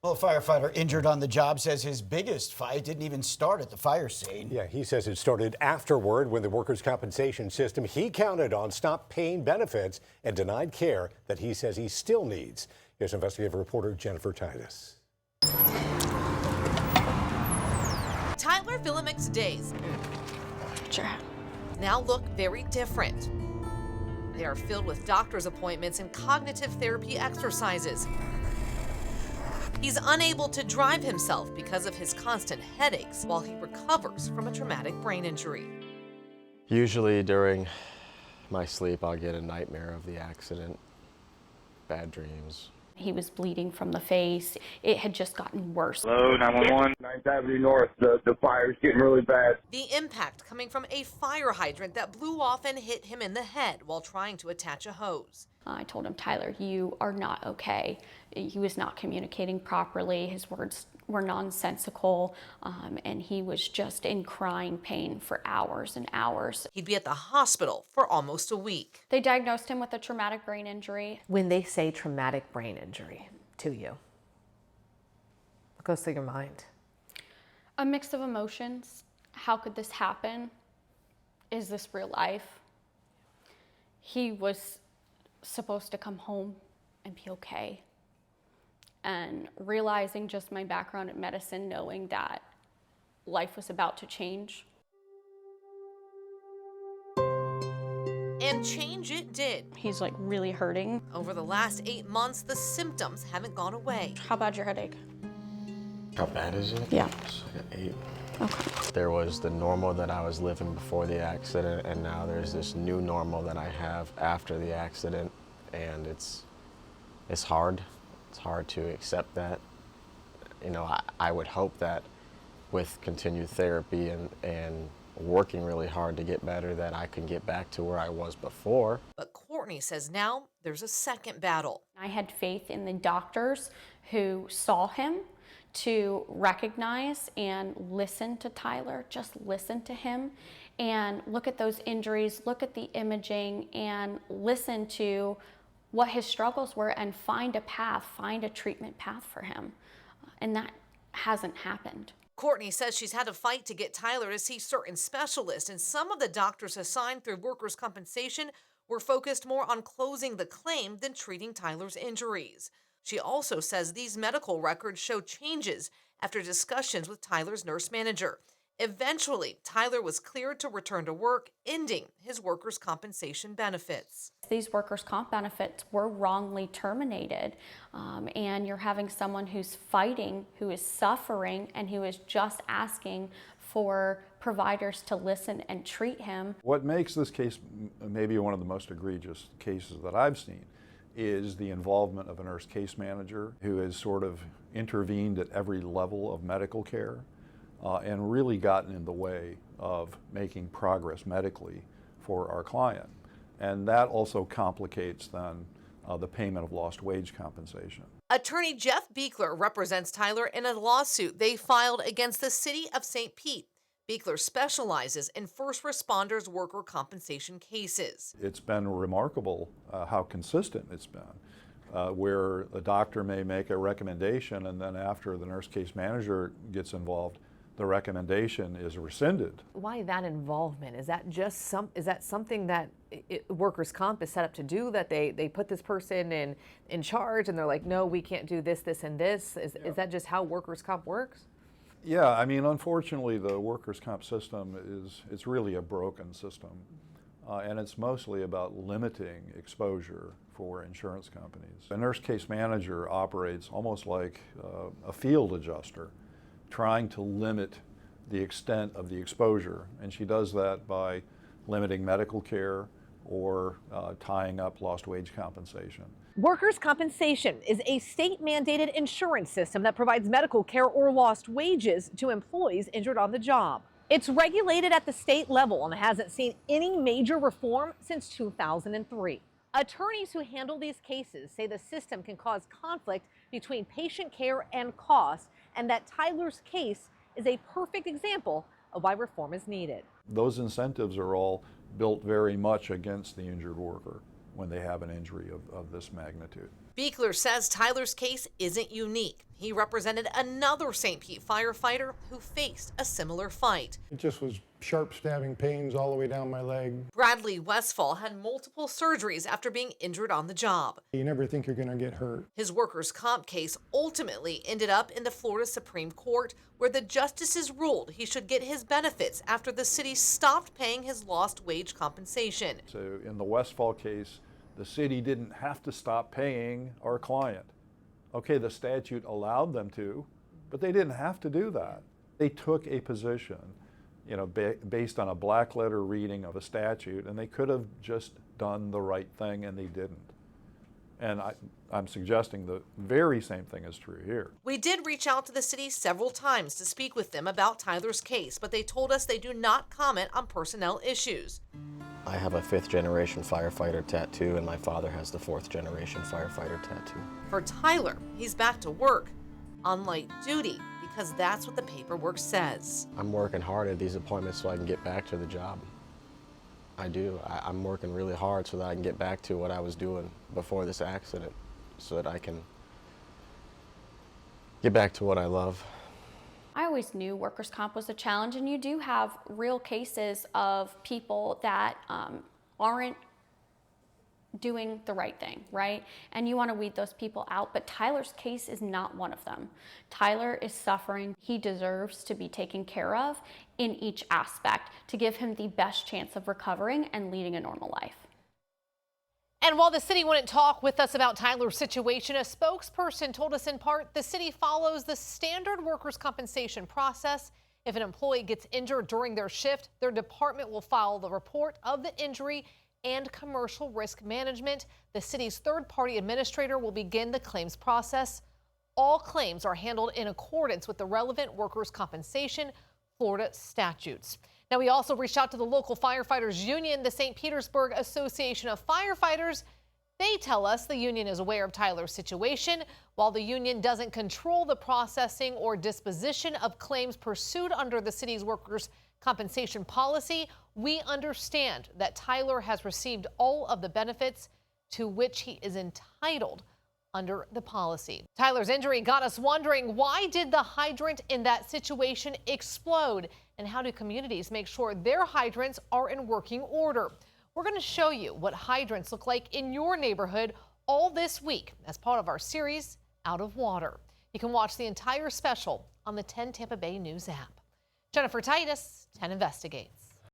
Well, a firefighter injured on the job says his biggest fight didn't even start at the fire scene. Yeah, he says it started afterward when the workers' compensation system he counted on stopped paying benefits and denied care that he says he still needs. Here's investigative reporter Jennifer Titus. Tyler Villamic's days now look very different. They are filled with doctor's appointments and cognitive therapy exercises. He's unable to drive himself because of his constant headaches while he recovers from a traumatic brain injury. Usually during my sleep, I'll get a nightmare of the accident, bad dreams. He was bleeding from the face. It had just gotten worse. Hello, 911, 9th Avenue North. The fire's getting really bad. The impact coming from a fire hydrant that blew off and hit him in the head while trying to attach a hose. I told him, Tyler, you are not okay. He was not communicating properly. His words were nonsensical, and he was just in crying pain for hours and hours. He'd be at the hospital for almost a week. They diagnosed him with a traumatic brain injury. When they say traumatic brain injury to you, what goes through your mind? A mix of emotions. How could this happen? Is this real life? He was supposed to come home and be okay. And realizing just my background in medicine, knowing that life was about to change. And change it did. He's like really hurting. Over the last 8 months, the symptoms haven't gone away. How bad your headache? How bad is it? Yeah. It's like an 8. Okay. There was the normal that I was living before the accident, and now there's this new normal that I have after the accident, and it's hard. It's hard to accept that. You know, I would hope that with continued therapy and working really hard to get better, that I can get back to where I was before. But Courtney says now there's a second battle. I had faith in the doctors who saw him to recognize and listen to Tyler, just listen to him and look at those injuries, look at the imaging and listen to what his struggles were and find a path, find a treatment path for him. And that hasn't happened. Courtney says she's had to fight to get Tyler to see certain specialists, and some of the doctors assigned through workers' compensation were focused more on closing the claim than treating Tyler's injuries. She also says these medical records show changes after discussions with Tyler's nurse manager. Eventually, Tyler was cleared to return to work, ending his workers' compensation benefits. These workers' comp benefits were wrongly terminated, and you're having someone who's fighting, who is suffering, and who is just asking for providers to listen and treat him. What makes this case maybe one of the most egregious cases that I've seen is the involvement of a nurse case manager who has sort of intervened at every level of medical care. And really gotten in the way of making progress medically for our client. And that also complicates then the payment of lost wage compensation. Attorney Jeff Beekler represents Tyler in a lawsuit they filed against the city of St. Pete. Beekler specializes in first responders worker compensation cases. It's been remarkable how consistent it's been. Where a doctor may make a recommendation and then after the nurse case manager gets involved, the recommendation is rescinded. Why that involvement? Is that just something that workers' comp is set up to do, that they put this person in charge and they're like, no, we can't do this, this, and this? Is that just how workers' comp works? Yeah, I mean, unfortunately, the workers' comp system it's really a broken system. And it's mostly about limiting exposure for insurance companies. A nurse case manager operates almost like a field adjuster, trying to limit the extent of the exposure. And she does that by limiting medical care or tying up lost wage compensation. Workers' compensation is a state-mandated insurance system that provides medical care or lost wages to employees injured on the job. It's regulated at the state level and hasn't seen any major reform since 2003. Attorneys who handle these cases say the system can cause conflict between patient care and cost, and that Tyler's case is a perfect example of why reform is needed. Those incentives are all built very much against the injured worker when they have an injury of this magnitude. Beekler says Tyler's case isn't unique. He represented another St. Pete firefighter who faced a similar fight. It just was sharp stabbing pains all the way down my leg. Bradley Westfall had multiple surgeries after being injured on the job. You never think you're going to get hurt. His workers' comp case ultimately ended up in the Florida Supreme Court, where the justices ruled he should get his benefits after the city stopped paying his lost wage compensation. So in the Westfall case, the city didn't have to stop paying our client. Okay, the statute allowed them to, but they didn't have to do that. They took a position, based on a black letter reading of a statute, and they could have just done the right thing, and they didn't. And I'm suggesting the very same thing is true here. We did reach out to the city several times to speak with them about Tyler's case, but they told us they do not comment on personnel issues. I have a 5th-generation firefighter tattoo, and my father has the 4th-generation firefighter tattoo. For Tyler, he's back to work on light duty because that's what the paperwork says. I'm working hard at these appointments so I can get back to the job. I do. I'm working really hard so that I can get back to what I was doing before this accident, so that I can get back to what I love. I always knew workers' comp was a challenge, and you do have real cases of people that aren't doing the right thing, right? And you want to weed those people out, but Tyler's case is not one of them. Tyler is suffering. He deserves to be taken care of in each aspect to give him the best chance of recovering and leading a normal life. And while the city wouldn't talk with us about Tyler's situation, a spokesperson told us in part the city follows the standard workers' compensation process. If an employee gets injured during their shift, their department will file the report of the injury and commercial risk management. The city's third-party administrator will begin the claims process. All claims are handled in accordance with the relevant workers' compensation Florida statutes. Now, we also reached out to the local firefighters union, the St. Petersburg Association of Firefighters. They tell us the union is aware of Tyler's situation. While the union doesn't control the processing or disposition of claims pursued under the city's workers' compensation policy, we understand that Tyler has received all of the benefits to which he is entitled under the policy. Tyler's injury got us wondering, why did the hydrant in that situation explode? And how do communities make sure their hydrants are in working order? We're going to show you what hydrants look like in your neighborhood all this week as part of our series, Out of Water. You can watch the entire special on the 10 Tampa Bay News app. Jennifer Titus, 10 Investigates.